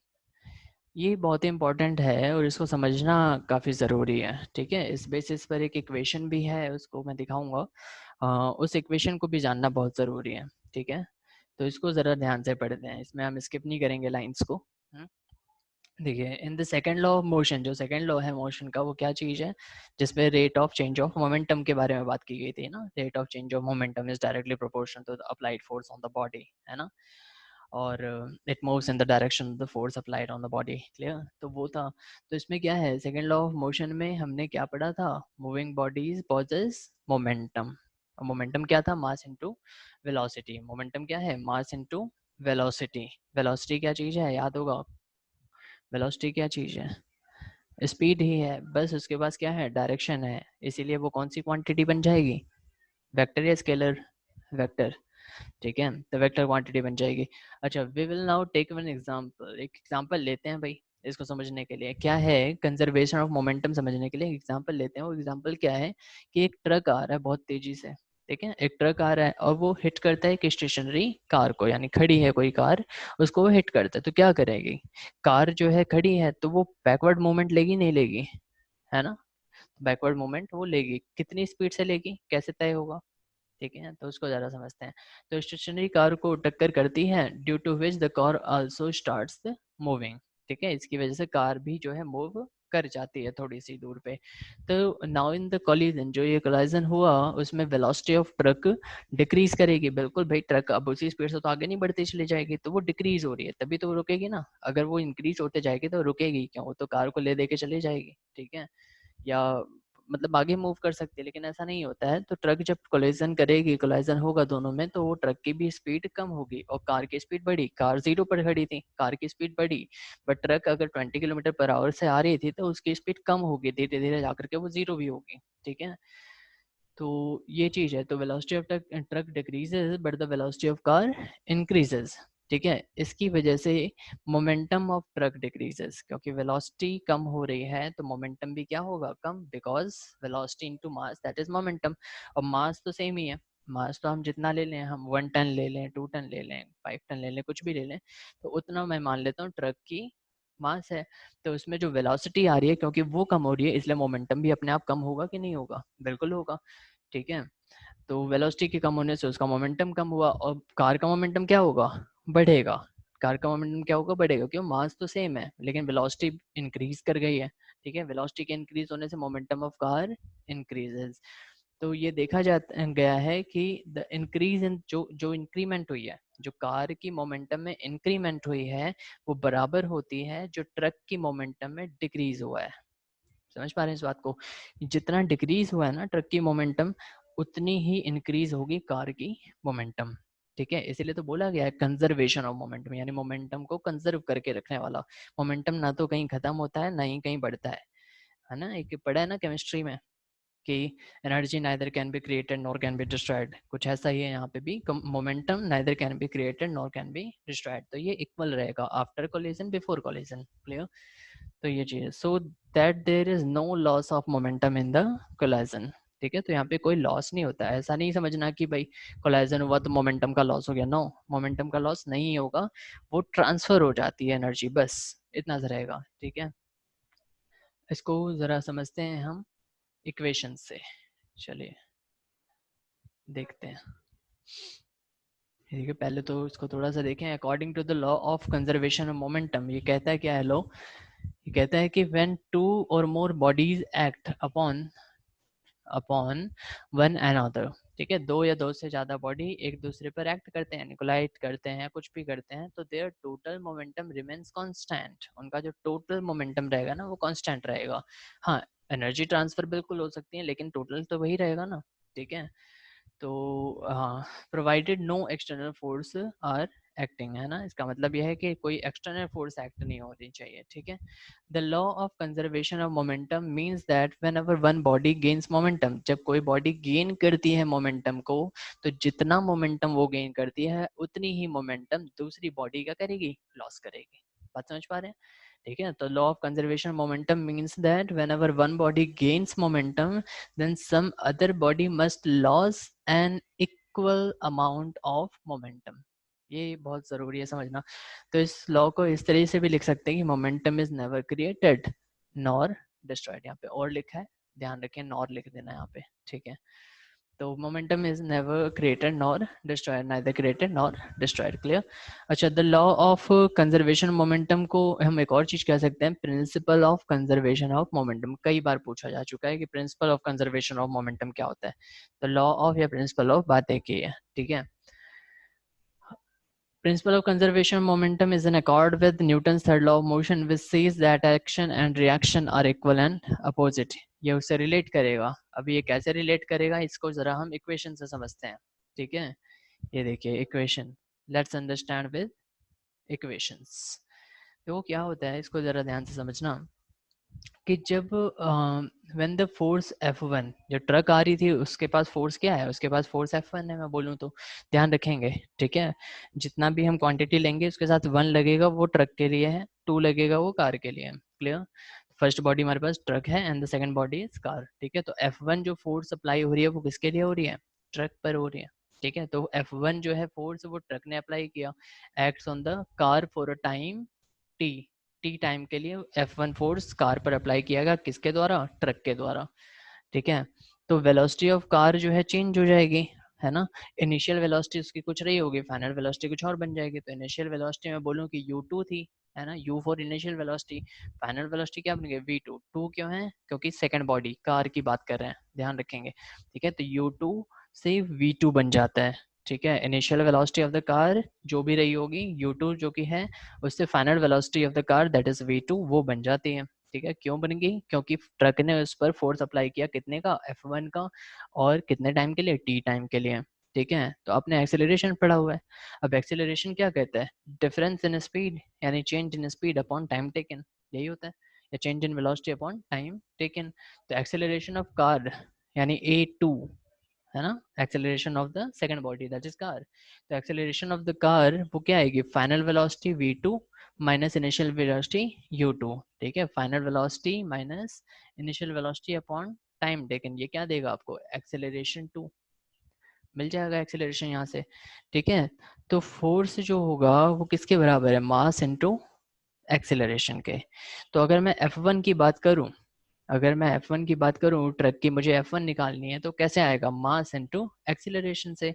ये बहुत ही इंपॉर्टेंट है और इसको समझना काफ़ी ज़रूरी है, ठीक है। इस बेसिस पर एक इक्वेशन भी है, उसको मैं दिखाऊंगा। उस इक्वेशन को भी जानना बहुत ज़रूरी है, ठीक है। तो इसको ज़रा ध्यान से पढ़ते हैं, इसमें हम स्किप नहीं करेंगे लाइंस को। देखिए, in the second law of motion, जो सेकंड लॉ है मोशन का, वो क्या चीज़ है, जिसमें rate of change of momentum के बारे में बात की गई थी ना। Rate of change of momentum is directly proportional to the applied force on the body, है ना। और it moves in the direction of the force applied on the body. Clear? तो वो था। तो इसमें क्या है, सेकंड लॉ ऑफ मोशन में हमने क्या पढ़ा था, moving bodies possess momentum. Momentum क्या था, मास इनटू वेलोसिटी। मोमेंटम क्या है, मास इनटू वेलोसिटी। वेलोसिटी क्या चीज़ है, याद होगा। वेलोसिटी क्या चीज़ है, स्पीड ही है, बस उसके पास क्या है, डायरेक्शन है। इसीलिए वो कौन सी क्वांटिटी बन जाएगी, वेक्टर या स्केलर, वेक्टर, ठीक है। तो वेक्टर क्वांटिटी बन जाएगी। अच्छा, we will now take one example, एक एग्जांपल लेते हैं भाई इसको समझने के लिए। क्या है, कंजर्वेशन ऑफ मोमेंटम समझने के लिए एग्जांपल लेते हैं। वो एग्जांपल क्या है कि एक ट्रक आ रहा है बहुत तेजी से, ठीक है। एक ट्रक आ रहा है और वो हिट करता है एक स्टेशनरी कार को, यानी खड़ी है कोई कार, उसको वो हिट करता है। तो क्या करेगी कार, जो है खड़ी है, तो वो बैकवर्ड मूवमेंट लेगी नहीं लेगी, है ना। बैकवर्ड मूवमेंट वो लेगी, कितनी स्पीड से लेगी, कैसे तय होगा, ठीक है। तो उसको ज़रा समझते हैं। तो स्टेशनरी कार को टक्कर करती है, due to which the car also starts moving, ठीक है। इसकी वजह से कार भी जो है मूव कर जाती है थोड़ी सी दूर पे। तो नाउ इन द कोलिजन, जो ये कोलिजन हुआ, उसमें वेलोसिटी ऑफ ट्रक डिक्रीज करेगी। बिल्कुल भाई, ट्रक अब उसी स्पीड से तो आगे नहीं बढ़ती चली जाएगी, तो वो डिक्रीज हो रही है, तभी तो वो रुकेगी ना। अगर वो इंक्रीज होते जाएगी तो रुकेगी क्यों, वो तो कार को ले दे के चली जाएगी, ठीक है। या मतलब आगे मूव कर सकती है, लेकिन ऐसा नहीं होता है। तो ट्रक जब कोलिजन करेगी, कोलिजन होगा दोनों में, तो वो ट्रक की भी स्पीड कम होगी और कार की स्पीड बढ़ी। कार 0 पर खड़ी थी, कार की स्पीड बढ़ी, बट ट्रक अगर 20 किलोमीटर पर आवर से आ रही थी तो उसकी स्पीड कम होगी, धीरे धीरे जाकर के वो 0 भी होगी, ठीक है। तो ये चीज है। तो velocity of truck decreases but the velocity of car increases, ठीक है। इसकी वजह से मोमेंटम ऑफ ट्रक डिक्रीजेस, क्योंकि वेलोसिटी कम हो रही है तो मोमेंटम भी क्या होगा, कम, because velocity into mass that is momentum. और मास तो सेम ही है, मास तो हम जितना ले लें, हम 1 टन ले लें, 2 टन ले लें, 5 टन ले लें, कुछ भी ले लें, तो उतना मैं मान लेता हूँ ट्रक की मास है। तो उसमें जो वेलोसिटी आ रही है, क्योंकि वो कम हो रही है, इसलिए मोमेंटम भी अपने आप कम होगा कि नहीं होगा, बिल्कुल होगा, ठीक है। तो वेलोसिटी के कम होने से उसका मोमेंटम कम हुआ, और कार का मोमेंटम क्या होगा, बढ़ेगा। कार का मोमेंटम क्या होगा, बढ़ेगा, क्यों, मास तो सेम है लेकिन वेलोसिटी इंक्रीज कर गई है, ठीक है। वेलोसिटी के इंक्रीज होने से मोमेंटम ऑफ कार इंक्रीजेस। तो ये देखा जाता गया है कि द इंक्रीज इन जो जो इंक्रीमेंट हुई है, जो कार की मोमेंटम में इंक्रीमेंट हुई है, वो बराबर होती है जो ट्रक की मोमेंटम में डिक्रीज हुआ है। समझ पा रहे हैं इस बात को, जितना डिक्रीज हुआ है ना ट्रक की मोमेंटम, उतनी ही इंक्रीज होगी कार की मोमेंटम, ठीक है। इसीलिए तो बोला गया है कंजर्वेशन ऑफ मोमेंटम, यानी मोमेंटम को कंजर्व करके रखने वाला। मोमेंटम ना तो कहीं खत्म होता है, ना ही कहीं बढ़ता है ना। एक पढ़ा है ना केमिस्ट्री में कि energy neither can be created nor can be destroyed, कुछ ऐसा ही है यहाँ पे भी, momentum neither can be created nor can be destroyed. तो ये इक्वल रहेगा after collision before collision. Clear? तो ये चीज, so that there is no loss of momentum in the collision, ठीक है। तो यहाँ पे कोई लॉस नहीं होता है, ऐसा नहीं समझना कि भाई कोलिजन हुआ तो मोमेंटम का लॉस हो गया, नो, मोमेंटम का लॉस नहीं होगा, वो ट्रांसफर हो जाती है एनर्जी, बस इतना सा रहेगा, ठीक है। इसको जरा समझते हैं हम इक्वेशन से। चलिए देखते हैं। ठीक है, पहले तो इसको थोड़ा सा देखें। According to the law of conservation of momentum, ये कहता है क्या है लॉ, ये कहता है कि व्हेन टू और more bodies act upon upon one another, ठीक है, दो या दो से ज्यादा बॉडी एक दूसरे पर एक्ट करते हैं, कोलाइड करते हैं, कुछ भी करते हैं, तो their total momentum remains constant. उनका जो टोटल मोमेंटम रहेगा ना, वो कांस्टेंट रहेगा। हाँ, एनर्जी ट्रांसफर बिल्कुल हो सकती है, लेकिन टोटल तो वही रहेगा ना, ठीक है। तो हाँ, provided no external force are acting, है ना, इसका मतलब यह है कि कोई एक्सटर्नल फोर्स एक्ट नहीं होनी चाहिए, ठीक है। The law of conservation of momentum means that whenever one body gains momentum, जब कोई बॉडी गेन करती है मोमेंटम को, तो जितना मोमेंटम वो गेन करती है उतनी ही मोमेंटम दूसरी बॉडी क्या करेगी, लॉस करेगी। बात समझ पा रहे हैं, ठीक है। तो law of conservation momentum means that whenever one body gains momentum then some other body must loss an equal amount of momentum. ये बहुत ज़रूरी है समझना। तो इस लॉ को इस तरीके से भी लिख सकते हैं कि momentum is never created nor destroyed. यहाँ पे और लिखा है, ध्यान रखें, नॉर लिख देना यहाँ पे, ठीक है। तो momentum is never created nor destroyed, neither created nor destroyed, clear. अच्छा, the law of conservation momentum को हम एक और चीज कह सकते हैं, principle of conservation of momentum. कई बार पूछा जा चुका है कि principle of conservation of momentum क्या होता है। तो लॉ ऑफ या प्रिंसिपल ऑफ बात एक ही है, ठीक है। Principle of conservation of momentum is in accord with Newton's third law of motion, which says that action and reaction are equal and opposite. ये उससे रिलेट करेगा। अभी ये कैसे रिलेट करेगा, इसको जरा हम इक्वेशन से समझते हैं, ठीक है। ये देखिए equation, let's understand with equations. तो क्या होता है, इसको जरा ध्यान से समझना कि जब व्हेन द फोर्स F1, जो ट्रक आ रही थी उसके पास फोर्स क्या है, उसके पास फोर्स F1 है, मैं बोलूँ तो ध्यान रखेंगे, ठीक है। जितना भी हम क्वांटिटी लेंगे उसके साथ 1 लगेगा वो ट्रक के लिए है, 2 लगेगा वो कार के लिए है, क्लियर। फर्स्ट बॉडी हमारे पास ट्रक है and the second body is car, ठीक है। तो F1 जो फोर्स अप्लाई हो रही है वो किसके लिए हो रही है, ट्रक पर हो रही है, ठीक है। तो F1 जो है फोर्स वो ट्रक ने अप्लाई किया, acts on the car for a time T, T time के लिए F1 फोर्स कार पर अप्लाई किया गया, किसके द्वारा, ट्रक के द्वारा, ठीक है। तो वेलोसिटी ऑफ कार जो है चेंज हो जाएगी, है ना। इनिशियल वेलोसिटी उसकी कुछ रही होगी, फाइनल वेलोसिटी कुछ और बन जाएगी। तो इनिशियल वेलोसिटी मैं बोलूँ कि u2 थी, है ना, u for initial velocity. Final velocity क्या बन गई, v2। 2 क्यों है, क्योंकि सेकंड बॉडी कार की बात कर रहे हैं, ध्यान रखेंगे, ठीक है। तो u2 से v2 बन जाता है, ठीक है। Initial velocity of the car जो भी रही होगी u2 जो कि है, उससे final velocity of the car that is v2 वो बन जाती है, ठीक है। क्यों बन गई, क्योंकि ट्रक ने उस पर फोर्स अप्लाई किया, कितने का, F1 का, और कितने टाइम के लिए, टी टाइम के लिए, ठीक है। तो आपने एक्सेलरेशन पढ़ा हुआ है। अब एक्सेलरेशन क्या कहता है, डिफरेंस इन स्पीड यानी change in speed upon time taken, यही होता है, या change in velocity upon time taken. तो एक्सेलरेशन ऑफ कार यानी a2, है ना, acceleration of the second body that is car. तो एक्सेलरेशन ऑफ द कार वो क्या आएगी, final velocity v2 minus initial velocity u2, ठीक है। Final velocity minus initial velocity upon time taken, ये क्या देगा आपको, एक्सेलरेशन 2 मिल जाएगा, एक्सेलरेशन यहाँ से, ठीक है। तो फोर्स जो होगा वो किसके बराबर है, मास इनटू एक्सेलरेशन के। तो अगर मैं F1 की बात करूं, अगर मैं F1 की बात करूं, ट्रक की मुझे F1 निकालनी है, तो कैसे आएगा, मास इनटू एक्सीलरेशन से,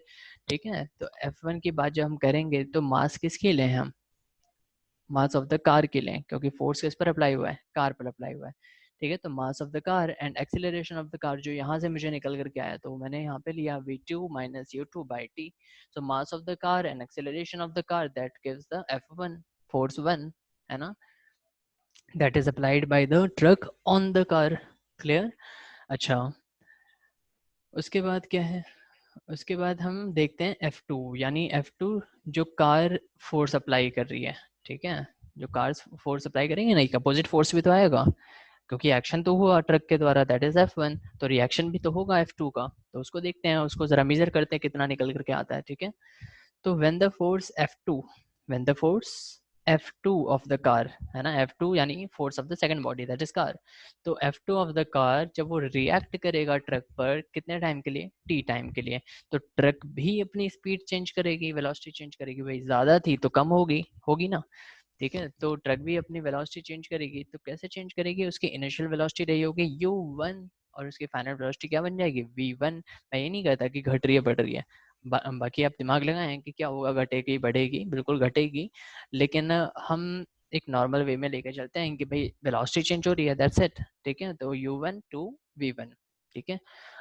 ठीक है। तो F1 की बात जब हम करेंगे तो मास किसके लिए हम, मास ऑफ द कार के लिए, क्योंकि फोर्स किस पर अप्लाई हुआ है, कार पर अप्लाई हुआ है, ठीक है। तो mass of the car and acceleration of the car जो यहाँ से मुझे निकल करके आया, तो मैंने यहाँ पे लिया v2 minus u2 by T. So mass of the car and acceleration of the car that gives the F1 force 1, है ना, that is applied by the truck on the car, clear। अच्छा, उसके बाद क्या है, उसके बाद हम देखते हैं F2, यानी F2 जो कार फोर्स अप्लाई कर रही है, ठीक है। जो कार फोर्स अप्लाई करेंगे ना, एक अपोजिट फोर्स भी तो आएगा, क्योंकि एक्शन तो हुआ ट्रक के द्वारा दैट इज F1, तो रिएक्शन भी तो होगा F2 का। तो उसको देखते हैं, उसको जरा मेजर करते हैं कितना निकल करके आता है, ठीक है। तो when the force F2, when the force F2 of the car, है ना, F2 यानी force of the second body that is car. तो F2 ऑफ द कार जब वो रिएक्ट करेगा ट्रक पर, कितने टाइम के लिए, टी टाइम के लिए, तो ट्रक भी अपनी स्पीड चेंज करेगी, वेलोसिटी चेंज करेगी, भाई ज्यादा थी तो कम होगी, होगी ना, ठीक है। तो ट्रक भी अपनी वेलोसिटी चेंज करेगी, तो कैसे चेंज करेगी, उसकी इनिशियल वेलोसिटी रही होगी u1 और उसकी फाइनल वेलोसिटी क्या बन जाएगी, v1। मैं ये नहीं कहता कि घट रही है बढ़ रही है, बाकी आप दिमाग लगाएं कि क्या होगा, घटेगी बढ़ेगी, बिल्कुल घटेगी, लेकिन हम एक नॉर्मल वे में लेके चलते हैं कि भाई वेलोसिटी चेंज हो रही है, दैट्स इट, ठीक है। तो u1 टू v1, ठीक है।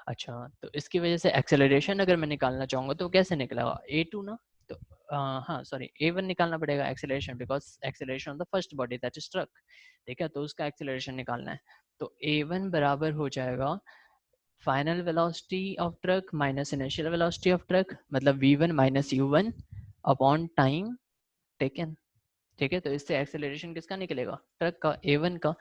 अच्छा, तो इसकी वजह से एक्सेलरेशन अगर मैं निकालना चाहूँगा तो कैसे निकलेगा, a2 ना, तो हाँ सॉरी a1 निकालना पड़ेगा acceleration, because acceleration of the first body that is truck, ठीक है। तो उसका एक्सेलरेशन निकालना है, तो a1 बराबर हो जाएगा final velocity of truck minus initial velocity of truck, मतलब v1 minus u1 upon time taken, ठीक है। तो इससे एक्सेलरेशन किसका निकलेगा, ट्रक का, A1 का।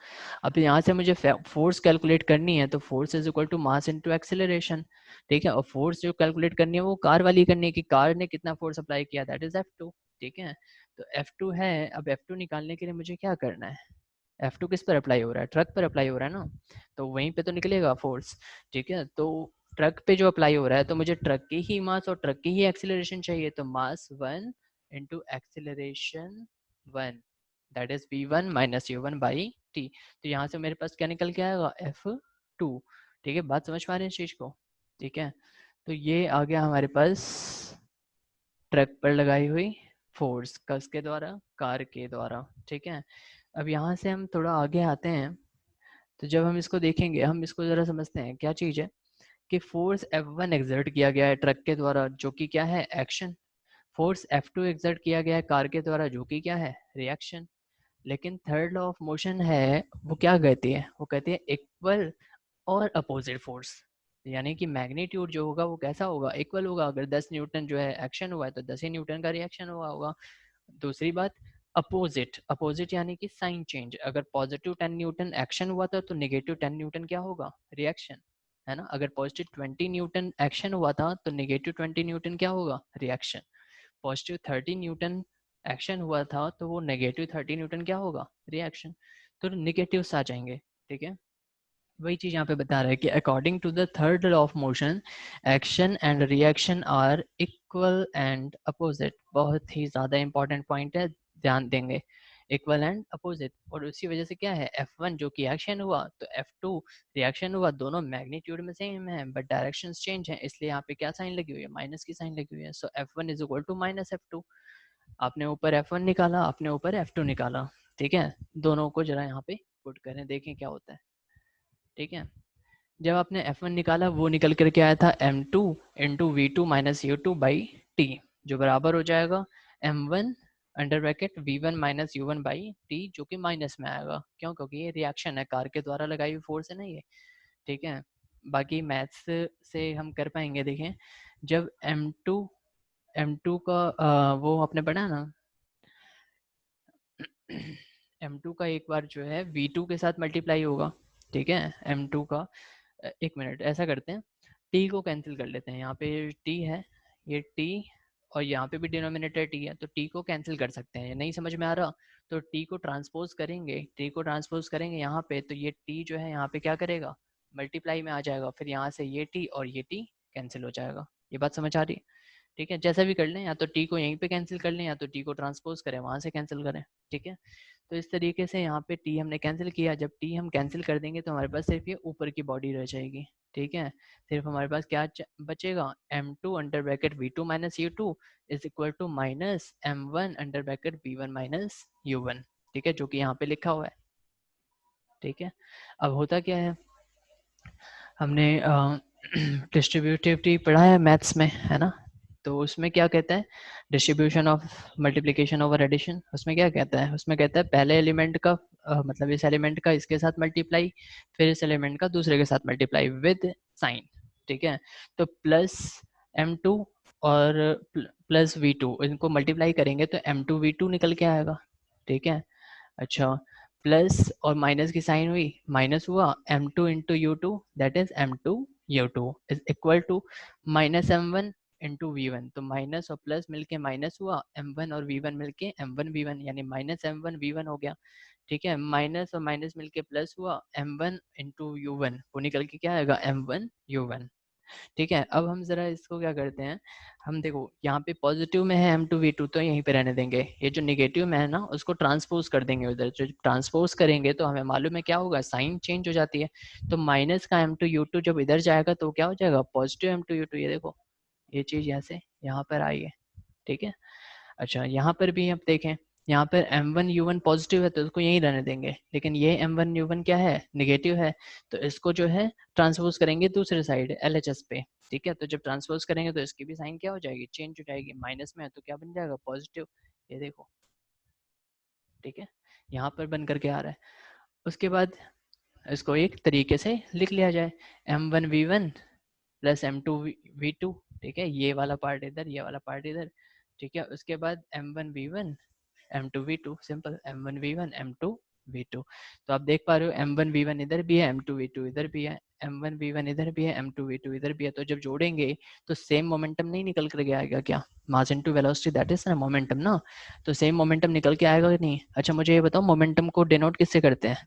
अब यहाँ से मुझे फोर्स कैलकुलेट करनी है, तो force is equal to mass into acceleration, ठीक है। और फोर्स जो कैलकुलेट करनी है वो कार वाली करनी है कि कार ने कितना फोर्स अप्लाई किया, दैट इज F2, ठीक है। तो F2 है, अब F2 निकालने के लिए मुझे क्या करना है, F2 किस पर अप्लाई हो रहा है, ट्रक पर अप्लाई हो रहा है ना, तो वहीं पे तो निकलेगा फोर्स, ठीक है। तो ट्रक पे जो अप्लाई हो रहा है, तो मुझे ट्रक की ही मास और ट्रक की ही एक्सेलरेशन चाहिए, तो मास 1 into acceleration 1, that is V1 minus U1 by T. तो यहाँ से मेरे पास क्या निकल के आएगा, F2, ठीक है। बात समझ पा रहे हैं इस चीज को, ठीक है। तो ये आ गया हमारे पास ट्रक पर लगाई हुई फोर्स, किसके द्वारा, कार के द्वारा, ठीक है। अब यहाँ से हम थोड़ा आगे आते हैं, तो जब हम इसको देखेंगे, हम इसको ज़रा समझते हैं क्या चीज़ है, कि फोर्स F1 एक्सर्ट किया गया है ट्रक के द्वारा, जो कि क्या है, एक्शन। फोर्स F2 एक्सर्ट किया गया है कार के द्वारा, जो कि क्या है, रिएक्शन। लेकिन थर्ड लॉ ऑफ मोशन है, वो क्या कहती है, वो कहती है इक्वल और अपोजिट फोर्स, यानी कि मैग्नीट्यूड जो होगा वो कैसा होगा, इक्वल होगा। अगर 10 न्यूटन जो है एक्शन हुआ है, तो 10 ही न्यूटन का रिएक्शन हुआ होगा। दूसरी बात, अपोजिट, अपोजिट यानी कि साइन चेंज, अगर पॉजिटिव 10 न्यूटन एक्शन हुआ था, तो नेगेटिव 10 न्यूटन क्या होगा, रिएक्शन, है ना। अगर पॉजिटिव 20 न्यूटन एक्शन हुआ था, तो नेगेटिव 20 न्यूटन क्या होगा, रिएक्शन। पॉजिटिव 30 न्यूटन एक्शन हुआ था, तो वो नेगेटिव 30 न्यूटन क्या होगा, रिएक्शन। तो नेगेटिव आ जाएंगे, ठीक है। वही चीज यहाँ पे बता रहा है कि according to the third law of motion, action and reaction are equal and opposite. बहुत ही ज्यादा इंपॉर्टेंट पॉइंट है, ध्यान देंगे, इक्वल एंड अपोजिट। और उसी वजह से क्या है, F1 जो कि एक्शन हुआ, तो F2 रिएक्शन हुआ, दोनों मैग्नीट्यूड में सेम है बट डायरेक्शन चेंज है, इसलिए यहाँ पे क्या साइन लगी हुई है, माइनस की साइन लगी हुई है। So F1 is equal to minus F2। आपने ऊपर F1 निकाला, आपने ऊपर F2 निकाला, ठीक है। दोनों को जरा यहाँ पे पुट करें, देखें क्या होता है, ठीक है। जब आपने F1 निकाला, वो निकल करके आया था M2 into V2 minus U2 by T, जो बराबर हो जाएगा M1 under bracket V1 minus U1 by T, जो कि माइनस में आएगा, क्यों, क्योंकि ये रिएक्शन है, कार के द्वारा लगाई हुई फोर्स है ना ये, ठीक है। बाकी मैथ्स से हम कर पाएंगे, देखें, जब M2 का वो आपने पढ़ा ना, M2 का एक बार जो है V2 के साथ मल्टीप्लाई होगा, ठीक है। M2 का एक मिनट, ऐसा करते हैं, टी को कैंसिल कर लेते हैं, यहाँ पे टी है, ये टी, और यहाँ पे भी डिनोमिनेटर टी है, तो टी को कैंसिल कर सकते हैं। ये नहीं समझ में आ रहा, तो टी को ट्रांसपोज करेंगे, टी को ट्रांसपोज करेंगे यहाँ पे, तो ये टी जो है यहाँ पे क्या करेगा, मल्टीप्लाई में आ जाएगा, फिर यहाँ से ये टी और ये टी कैंसिल हो जाएगा। ये बात समझ आ रही है, ठीक है। जैसा भी कर लें, या तो टी को यहीं पे कैंसिल कर लें, या तो टी को ट्रांसपोज करें वहाँ से कैंसिल करें, ठीक है। तो इस तरीके से यहाँ पे टी हमने कैंसिल किया, जब टी हम कैंसिल कर देंगे, तो हमारे पास सिर्फ ये ऊपर की बॉडी रह जाएगी, ठीक है। सिर्फ हमारे पास क्या बचेगा, M2 under bracket V2 minus U2 is equal to minus M1 under bracket V1 minus U1, ठीक है, जो कि यहाँ पे लिखा हुआ है, ठीक है। अब होता क्या है, हमने डिस्ट्रीब्यूटिविटी पढ़ा है मैथ्स में, है ना। तो उसमें क्या कहता है, distribution of multiplication over addition, उसमें क्या कहता है, उसमें कहता है पहले एलिमेंट का मतलब इस एलिमेंट का इसके साथ मल्टीप्लाई, फिर इस एलिमेंट का दूसरे के साथ मल्टीप्लाई विद साइन, ठीक है। तो प्लस M2 और प्लस V2 इनको मल्टीप्लाई करेंगे, तो M2V2 निकल के आएगा, ठीक है। अच्छा, प्लस और माइनस की साइन हुई, माइनस हुआ, M2 into U2 that is M2 U2 is equal to minus M1 into V1, तो माइनस और प्लस मिलके माइनस हुआ, M1 और V1 मिलके M1 V1, यानी माइनस M1 V1 हो गया, ठीक है। माइनस और माइनस मिलके प्लस हुआ, M1 इंटू U1, वो निकल के क्या आएगा, M1 U1, ठीक है। अब हम जरा इसको क्या करते हैं, हम देखो यहाँ पे पॉजिटिव में है M2V2, तो यहीं पे रहने देंगे, ये जो निगेटिव में है ना, उसको ट्रांसपोज कर देंगे उधर, जो ट्रांसपोज करेंगे तो हमें मालूम है क्या होगा, साइन चेंज हो जाती है। तो माइनस का M2U2 जब इधर जाएगा, तो क्या हो जाएगा, पॉजिटिव M2U2, ये देखो, ये चीज यहाँ से यहाँ पर आई है, ठीक है। अच्छा, यहाँ पर भी आप देखें, यहाँ पर M1U1 पॉजिटिव है, तो इसको यहीं रहने देंगे, लेकिन ये M1U1 क्या है, निगेटिव है, तो इसको जो है ट्रांसपोज करेंगे दूसरे साइड LHS पे, ठीक है। तो जब ट्रांसपोज करेंगे, तो इसकी भी साइन क्या हो जाएगी, चेंज हो जाएगी, माइनस में है तो क्या बन जाएगा, पॉजिटिव, ये देखो, ठीक है। यहाँ पर बन करके आ रहा है। उसके बाद इसको एक तरीके से लिख लिया जाए, M1V1 प्लस M2V2, ठीक है, ये वाला पार्ट इधर, ये वाला पार्ट इधर, ठीक है। उसके बाद M1V1 m2v2, simple, m1v1 m2v2। तो आप देख पा रहे हो m1v1 इधर भी है, m2v2 इधर भी है, m1v1 इधर भी है, m2v2 इधर भी है। तो जब जोड़ेंगे तो सेम मोमेंटम नहीं निकल कर के आएगा क्या? Mass into velocity, that is ना मोमेंटम ना। तो सेम मोमेंटम निकल के आएगा कि नहीं? अच्छा मुझे ये बताओ, मोमेंटम को डिनोट किससे करते हैं?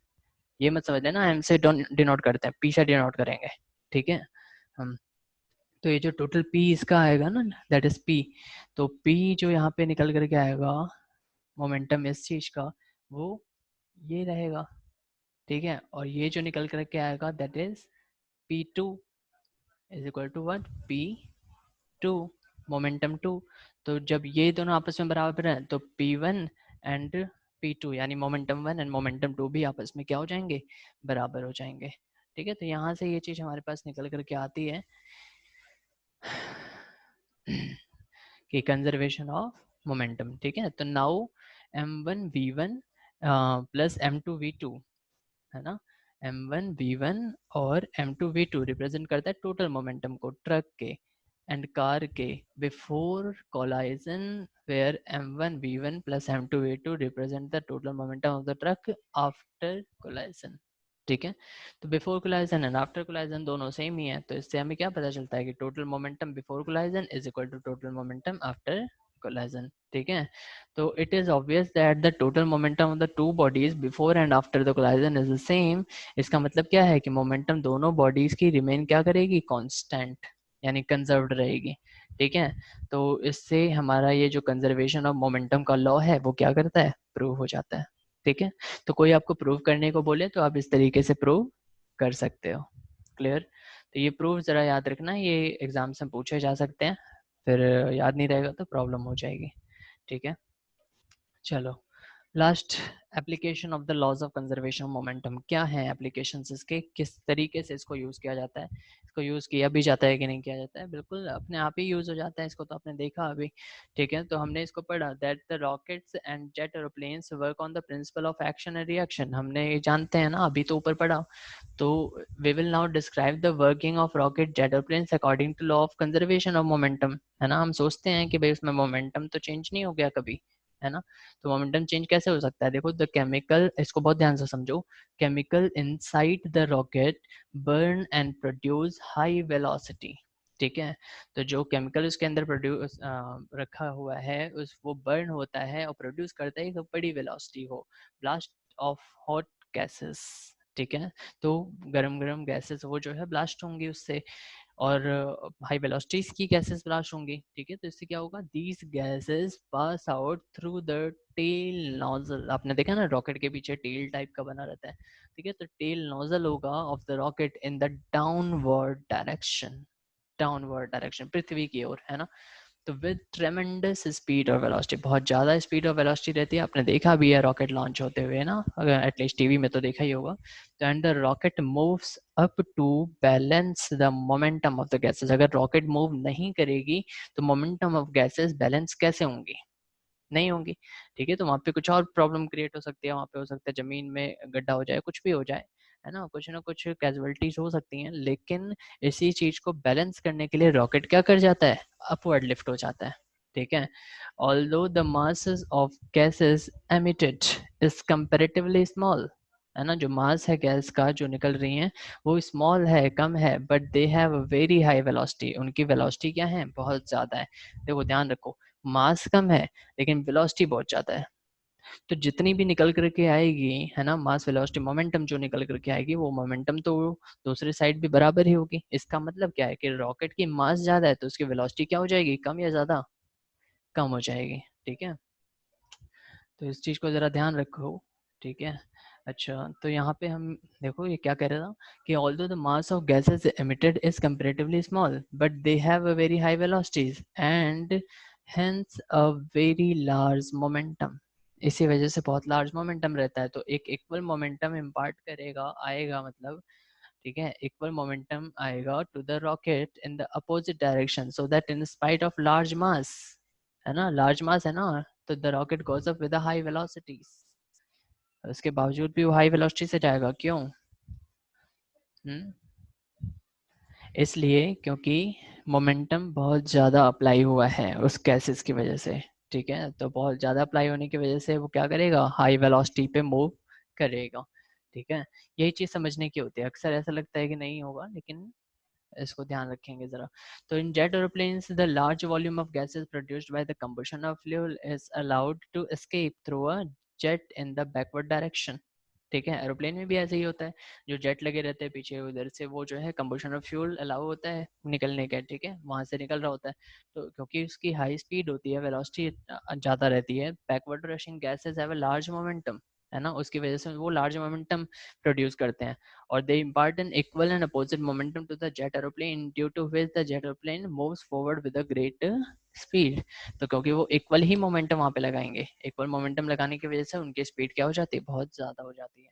ये मत समझ लेना एम से डिनोट करते हैं, पी से डिनोट करेंगे, ठीक है हम। तो ये जो टोटल पी इसका आएगा ना, दैट इज पी। तो पी जो यहाँ पे निकल करके आएगा मोमेंटम इस चीज का, वो ये रहेगा, ठीक है। और ये जो निकल करके आएगा that is P2 is equal to what? P2 momentum 2। तो जब ये दोनों आपस में बराबर हैं तो P1 एंड P2 यानी मोमेंटम 1 एंड मोमेंटम 2 भी आपस में क्या हो जाएंगे? बराबर हो जाएंगे, ठीक है। तो यहाँ से ये चीज हमारे पास निकल करके आती है कि कंजर्वेशन ऑफ मोमेंटम, ठीक है। तो नाउ m1v1 प्लस m2v2, है ना, m1v1 और m2v2 रिप्रेजेंट करता है टोटल मोमेंटम को ट्रक के एंड कार के before collision, where m1v1 plus m2v2 represent the total momentum of the truck after collision, ठीक है। तो before collision and after collision दोनों सेम ही है, तो इससे हमें क्या पता चलता है कि total momentum before collision is equal to total momentum after collision, ठीक है। तो it is obvious that the total momentum of the two bodies before and after the collision is the same. इसका मतलब क्या है कि मोमेंटम दोनों bodies की रिमेन क्या करेगी? कांस्टेंट, यानी कंजर्व्ड रहेगी, ठीक है। तो इससे हमारा ये जो कंजर्वेशन ऑफ मोमेंटम का लॉ है वो क्या करता है? प्रूव हो जाता है, ठीक है। तो कोई आपको प्रूव करने को बोले तो आप इस तरीके से प्रूव कर सकते हो, क्लियर। तो ये प्रूफ जरा याद रखना, ये एग्जाम से पूछे जा सकते हैं, फिर याद नहीं रहेगा तो प्रॉब्लम हो जाएगी, ठीक है। चलो last, application of the laws of conservation of momentum. क्या है एप्लीकेशंस इसके, किस तरीके से इसको यूज़ किया जाता है? इसको यूज़ किया भी जाता है कि नहीं किया जाता है? बिल्कुल अपने आप ही यूज़ हो जाता है, इसको तो आपने देखा अभी, ठीक है। तो हमने इसको पढ़ा that the rockets and jet aeroplanes work on the principle of action and reaction, हमने ये जानते हैं ना, अभी तो ऊपर पढ़ा। तो we will now describe the working of rocket jet aeroplanes according to law of conservation of momentum, है ना। हम सोचते हैं कि भाई उसमें मोमेंटम तो चेंज नहीं हो गया कभी, है ना। तो मोमेंटम चेंज कैसे हो सकता है? देखो द केमिकल, इसको बहुत ध्यान से समझो, chemical inside the rocket burn and produce high velocity, ठीक है। तो जो केमिकल उसके अंदर प्रोड्यूस रखा हुआ है उस वो बर्न होता है और प्रोड्यूस करता है एक बड़ी वेलोसिटी हो, ब्लास्ट ऑफ हॉट गैसेस, ठीक है। तो गरम गरम गैसेस वो जो है ब्लास्ट होंगी उससे, और हाई वेलोसिटीज की गैसेस ब्लास्ट होंगी, ठीक है। तो इससे क्या होगा? These gases pass out through the tail nozzle, आपने देखा ना रॉकेट के पीछे टेल टाइप का बना रहता है, ठीक है। तो टेल नोजल होगा of the rocket in the downward direction, downward direction पृथ्वी की ओर, है ना। तो विद ट्रेमेंडस स्पीड और वेलोसिटी, बहुत ज़्यादा स्पीड और वेलोसिटी रहती है, आपने देखा भी है रॉकेट लॉन्च होते हुए ना, अगर एटलीस्ट टीवी में तो देखा ही होगा। तो and the rocket moves up to balance the momentum of the gases, अगर रॉकेट मूव नहीं करेगी तो मोमेंटम ऑफ गैसेस बैलेंस कैसे होंगी? नहीं होंगी, ठीक है। तो वहाँ पे कुछ और प्रॉब्लम क्रिएट हो सकती है, वहाँ पे हो सकता है जमीन में गड्ढा हो जाए, कुछ भी हो जाए, है ना कुछ कैजुअलिटीज हो सकती हैं, लेकिन इसी चीज को बैलेंस करने के लिए रॉकेट क्या कर जाता है? अपवर्ड लिफ्ट हो जाता है, ठीक है। Although the masses of gases emitted is comparatively small, है ना, जो मास है गैस का जो निकल रही है वो स्मॉल है, कम है, but they have very high velocity, उनकी वेलोसिटी क्या है? बहुत ज्यादा है। देखो ध्यान रखो, मास कम है लेकिन वेलोसिटी बहुत ज़्यादा है। तो जितनी भी निकल करके आएगी, है ना, मास वेलोसिटी मोमेंटम जो निकल करके आएगी वो मोमेंटम तो दूसरी साइड भी बराबर ही होगी। इसका मतलब क्या है कि रॉकेट की मास ज़्यादा है तो उसकी वेलोसिटी क्या हो जाएगी? कम या ज़्यादा? कम हो जाएगी, ठीक है। तो इस चीज़ को ज़रा ध्यान रखो, ठीक है। अच्छा तो यहाँ पे हम देखो ये क्या कह रहा था कि although the mass of gases emitted is comparatively small but they have a very high velocities and hence a very large momentum, इसी वजह से बहुत लार्ज मोमेंटम रहता है। तो एक इक्वल मोमेंटम इम्पार्ट करेगा आएगा, मतलब ठीक है, इक्वल मोमेंटम आएगा to the rocket in the opposite direction so that in spite of large mass, है ना, लार्ज मास है ना, तो the rocket goes up with high velocities, उसके बावजूद भी वो हाई वेलोसिटी से जाएगा, क्यों? इसलिए क्योंकि मोमेंटम बहुत ज़्यादा अप्लाई हुआ है उस गैसेस की वजह से, ठीक है, तो बहुत ज़्यादा अप्लाई होने की वजह से वो क्या करेगा, हाई वेलोसिटी पे मूव करेगा। ठीक है, यही चीज़ समझने की होती है। अक्सर ऐसा लगता है कि नहीं होगा, लेकिन इसको ध्यान रखेंगे ज़रा। तो in jet aeroplanes the large volume of gases produced by the combustion of fuel is allowed to escape through a jet in the backward direction. ठीक है, एरोप्लेन में भी ऐसे ही होता है, जो जेट लगे रहते हैं पीछे, उधर से वो जो है कंबशन ऑफ फ्यूल अलाउ होता है निकलने का। ठीक है, वहाँ से निकल रहा होता है, तो क्योंकि उसकी हाई स्पीड होती है, वेलोसिटी ज़्यादा रहती है, backward rushing gases have a large momentum, है ना, उसकी वजह से वो लार्ज मोमेंटम प्रोड्यूस करते हैं, और they impart an equal and opposite momentum to the jet aeroplane due to which the jet aeroplane moves forward with a great speed। तो क्योंकि वो इक्वल ही मोमेंटम वहाँ पे लगाएंगे, इक्वल मोमेंटम लगाने की वजह से उनकी स्पीड क्या हो जाती है, बहुत ज़्यादा हो जाती है।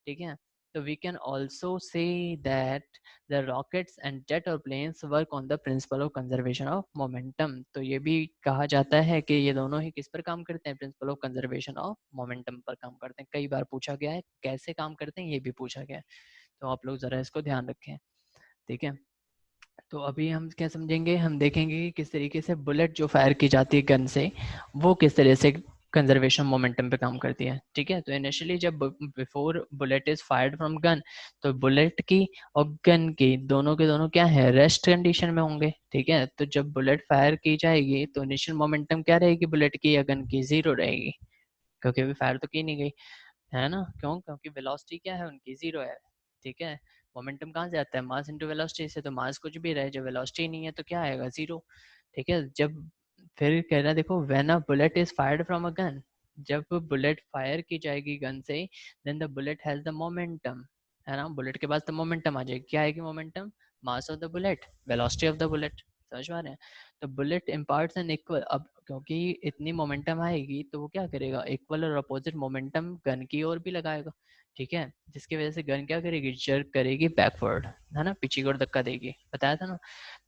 ठीक है, तो we can also say that the rockets and jet airplanes work on the principle of conservation of momentum। तो ये भी कहा जाता है कि ये दोनों ही किस पर काम करते हैं, principle of conservation of momentum पर काम करते हैं। कई बार पूछा गया है कैसे काम करते हैं, ये भी पूछा गया है, तो आप लोग ज़रा इसको ध्यान रखें। ठीक है, तो अभी हम क्या समझेंगे, हम देखेंगे कि किस तरीके से बुलेट जो फायर की जाती है गन से, वो किस तरह से कंजर्वेशन मोमेंटम पे काम करती है। ठीक है, तो इनिशियली जब before bullet is fired from gun, तो बुलेट की और गन की दोनों के दोनों क्या है, रेस्ट कंडीशन में होंगे। ठीक है, तो जब बुलेट फायर की जाएगी तो इनिशियल मोमेंटम क्या रहेगी बुलेट की या गन की, जीरो रहेगी, क्योंकि अभी फायर तो की नहीं गई, है ना। क्यों, क्योंकि वेलोसिटी क्या है उनकी, जीरो है। ठीक है, मोमेंटम कहाँ से आता है, मास इनटू वेलोसिटी से, तो मास कुछ भी रहे, जब वेलोसिटी नहीं है तो क्या आएगा, जीरो। ठीक है, जब फिर कह रहा है देखो, when a bullet is fired from a gun, जब बुलेट फायर की जाएगी गन से, then the bullet has the momentum, है ना, बुलेट के पास तो मोमेंटम आ जाएगी, क्या आएगी momentum, mass of the bullet, velocity of the bullet. समझ पा रहे हैं, तो बुलेट इम्पार्ट्स एन इक्वल, अब क्योंकि इतनी मोमेंटम आएगी तो वो क्या करेगा, इक्वल और अपोजिट मोमेंटम गन की ओर भी लगाएगा। ठीक है, जिसकी वजह से गन क्या करेगी, जर्क करेगी बैकवर्ड, है ना, पीछे की ओर धक्का देगी, बताया था ना।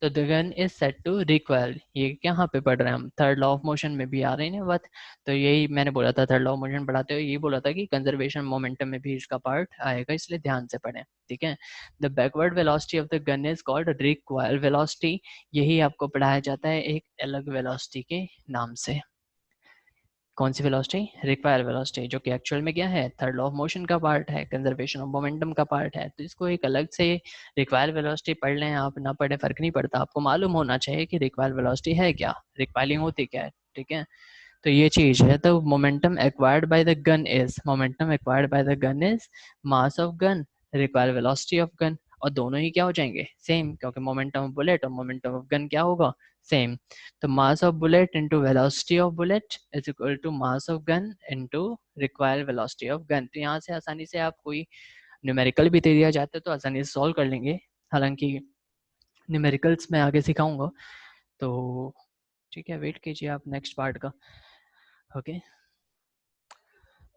तो the gun is said to recoil, ये कहाँ पे पढ़ रहे हैं हम, थर्ड लॉ ऑफ मोशन में भी आ रही है बात। तो यही मैंने बोला था, थर्ड लॉ ऑफ मोशन पढ़ाते हुए यही बोला था कि कंजर्वेशन मोमेंटम में भी इसका पार्ट आएगा, इसलिए ध्यान से पढ़ें। ठीक है, the backward velocity of the gun is called require velocity, यही आपको पढ़ाया जाता है एक अलग वेलोसिटी के नाम से। कौन सी वेलोसिटी, रिक्वायर वेलोसिटी, जो कि एक्चुअल में क्या है, थर्ड लॉ ऑफ मोशन का पार्ट है, कंजर्वेशन ऑफ मोमेंटम का पार्ट है। तो इसको एक अलग से रिक्वायर वेलोसिटी पढ़ लें आप, ना पढ़े फर्क नहीं पड़ता, आपको मालूम होना चाहिए कि रिक्वायर वेलोसिटी है क्या, रिक्वायरिंग होती क्या है। ठीक है, तो ये चीज है। तो momentum acquired by the gun is, momentum acquired by the gun is mass of gun, recoil velocity of gun, और दोनों ही क्या हो जाएंगे, सेम, क्योंकि मोमेंटम ऑफ बुलेट और मोमेंटम ऑफ गन क्या होगा, सेम। तो mass of bullet into velocity of bullet is equal to mass of gun into recoil velocity of gun. तो यहाँ से आसानी से आप कोई न्यूमेरिकल भी दे दिया जाता है तो आसानी से सॉल्व कर लेंगे, हालांकि न्यूमेरिकल्स में आगे सिखाऊंगा। तो ठीक है, वेट कीजिए आप नेक्स्ट पार्ट का। ओके,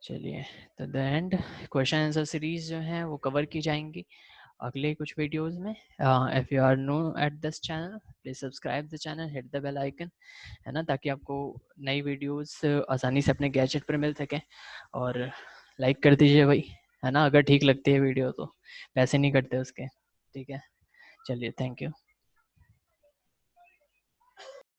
चलिए, तो the end question answer series जो है वो कवर की जाएंगी अगले कुछ वीडियोस में। If you are new at this channel, please subscribe the channel, hit the bell icon, है ना, ताकि आपको नई वीडियोस आसानी से अपने गैजेट पर मिल सकें। और लाइक कर दीजिए भाई, है ना, अगर ठीक लगती है वीडियो तो, पैसे नहीं कटते उसके। ठीक है, चलिए, थैंक यू।